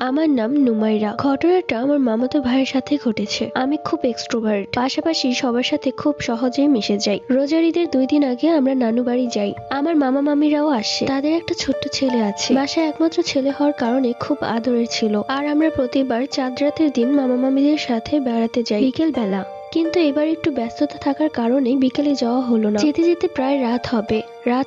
আমার নাম নুমাইরা। ঘটনাটা আমার মামাতো ভাইয়ের সাথে ঘটেছে। আমি খুব এক্সট্রোভার্ট, পাশাপাশি সবার সাথে খুব সহজেই মিশে যাই। রোজার ঈদের 2 দিন আগে আমরা নানু বাড়ি যাই। আমার মামা মামিরাও আসে। তাদের একটা ছোট্ট ছেলে আছে। বাসায় একমাত্র ছেলে হওয়ার কারণে খুব আদরের ছিল। আর আমরা প্রতিবার চাঁদ রাতের দিন মামা মামিদের সাথে বেড়াতে যাই বিকেল বেলা। কিন্তু এবার একটু ব্যস্ততা থাকার কারণে বিকেলে যাওয়া হলো না। যেতে যেতে প্রায় রাত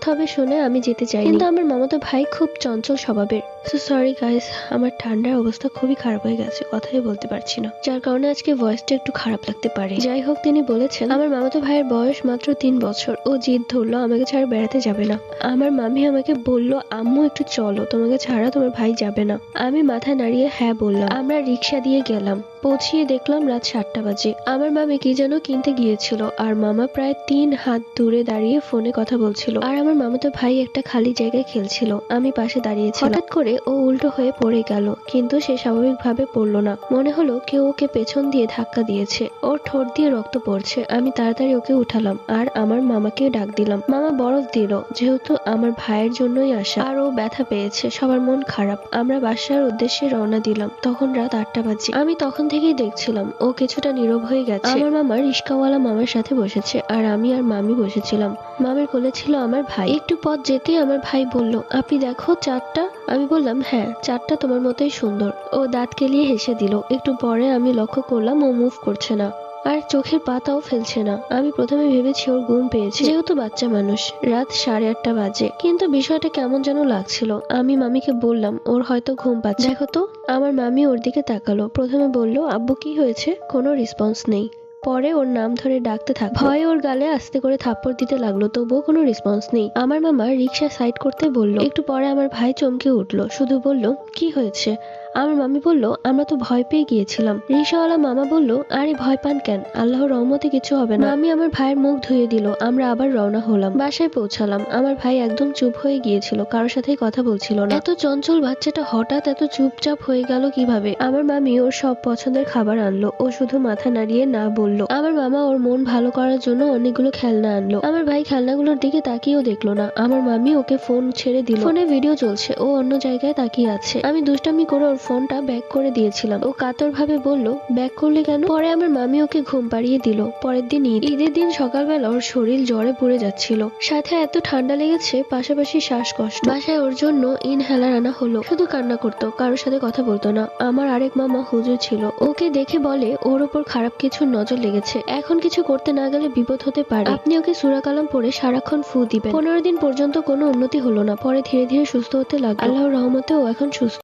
হবে শুনে আমি যেতে চাই, কিন্তু আমার মামাতো ভাই খুব চঞ্চল স্বভাবের। সো সরি গাইস, আমার ঠান্ডার অবস্থা খুবই খারাপ হয়ে গেছে, কথাই বলতে পারছি না, যার কারণে আজকে ভয়েসটা একটু খারাপ লাগতে পারে। যাই হোক, তিনি বলেছেন আমার মামাতো ভাইয়ের বয়স মাত্র 3 বছর। ও জিদ ধরলো আমাকে ছাড়া বেড়াতে যাবে না। আমার মামি আমাকে বলল, আম্মু একটু চলো, তোমাকে ছাড়া তোমার ভাই যাবে না। আমি মাথা নাড়িয়ে হ্যাঁ বললাম। আমরা রিক্সা দিয়ে গেলাম। পৌঁছিয়ে দেখলাম রাত 7টা বাজে। আমার মামি কি যেন কিনতে গিয়েছিল, আর মামা প্রায় 3 হাত দূরে দাঁড়িয়ে ফোনে কথা বলছিল, আর আমার মামাতো ভাই একটা খালি জায়গায় খেলছিল। আমি পাশে দাঁড়িয়েছিলাম। হঠাৎ করে ও উল্টো হয়ে পড়ে গেল, কিন্তু সে স্বাভাবিকভাবে পড়লো না। মনে হলো কেউ ওকে পেছন দিয়ে ধাক্কা দিয়েছে। ওর ঠোঁট দিয়ে রক্ত পড়ছে। আমি তাড়াতাড়ি ওকে উঠালাম আর আমার মামাকে ডাক দিলাম। মামা বরফ দিল, যেহেতু আমার ভাইয়ের জন্যই আসা, আর ও ব্যথা পেয়েছে। সবার মন খারাপ। আমরা বাসার উদ্দেশ্যে রওনা দিলাম। তখন রাত 8টা বাজে। আমি তখন থেকেই দেখছিলাম ও কিছুটা নীরব হয়ে গেছে। আমার মামা রিস্কাওয়ালা মামার সাথে বসেছে, আর আমি আর মামি বসেছিলাম। মামের কোলে ছিল আমার ভাই। একটু পথ যেতেই আমার ভাই বলল, আপনি দেখো চাঁদটা। আমি বললাম, হ্যাঁ, চাঁদটা তোমার মতোই সুন্দর। ও দাঁত কেলিয়ে হেসে দিল। একটু পরে আমি লক্ষ্য করলাম ও মুভ করছে না, আর চোখের পাতাও ফেলছে না। আমি প্রথমে ভেবেছি ওর ঘুম পেয়েছে, যেহেতু বাচ্চা মানুষ। রাত 8:30 বাজে, কিন্তু বিষয়টা কেমন যেন লাগছিল। আমি মামিকে বললাম, ওর হয়তো ঘুম পাচ্ছে, দেখো তো। আমার মামি ওর দিকে তাকালো। প্রথমে বলল, আব্বু কি হয়েছে? কোনো রেসপন্স নেই। পরে ওর নাম ধরে ডাকতে থাকলো। ভয়ে ওর গালে আস্তে করে থাপ্পড় দিতে লাগলো, তবুও কোনো রেসপন্স নেই। আমার মামা রিক্সা সাইড করতে বলল। একটু পরে আমার ভাই চমকে উঠলো, শুধু বলল, কি হয়েছে? আমার মামি বলল, আমরা তো ভয় পেয়ে গিয়েছিলাম। রিক্সাওয়ালা মামা বলল, আরে ভয় পান কেন, আল্লাহর রহমতে কিছু হবে না। মামি আমার ভাইয়ের মুখ ধুয়ে দিল। আমরা আবার রওনা হলাম। বাসায় পৌঁছালাম। আমার ভাই একদম চুপ হয়ে গিয়েছিল, কারোর সাথেই কথা বলছিল না। এত চঞ্চল বাচ্চাটা হঠাৎ এত চুপচাপ হয়ে গেল কিভাবে? আমার মামি ওর সব পছন্দের খাবার আনলো। ও শুধু মাথা নাড়িয়ে না বলল। আমার মামা ওর মন ভালো করার জন্য অনেকগুলো খেলনা আনলো। আমার ভাই খেলনাগুলোর দিকে তাকিয়েও দেখলো না। আমার মামি ওকে ফোন ছেড়ে দিল। ফোনে ভিডিও চলছে, ও অন্য জায়গায় তাকিয়ে আছে। আমি দুষ্টামি করে ওর ফোনটা ব্যাক করে দিয়েছিলাম। ও কাতর ভাবে বলল, ব্যাক করলে কেন? পরে আমার মামি ওকে ঘুম পাড়িয়ে দিল। পরের দিন ঈদের দিন সকালবেলা ওর শরীর জ্বরে পুড়ে যাচ্ছিল, সাথে এত ঠান্ডা লেগেছে, পাশাপাশি শ্বাসকষ্ট। বাসায় ওর জন্য ইনহেলার আনা হলো। শুধু কান্না করতো, কারোর সাথে কথা বলতো না। আমার আরেক মামা হুজুর ছিল, ওকে দেখে বলে ওর ওপর খারাপ কিছুর নজর লেগেছে, এখন কিছু করতে না গেলে বিপদ হতে পারে। আপনি ওকে সূরা কালাম পড়ে সারাক্ষণ ফু দিবেন। 15 দিন পর্যন্ত কোনো উন্নতি হলো না। পরে ধীরে ধীরে সুস্থ হতে লাগলো। আল্লাহর রহমতে ও এখন সুস্থ।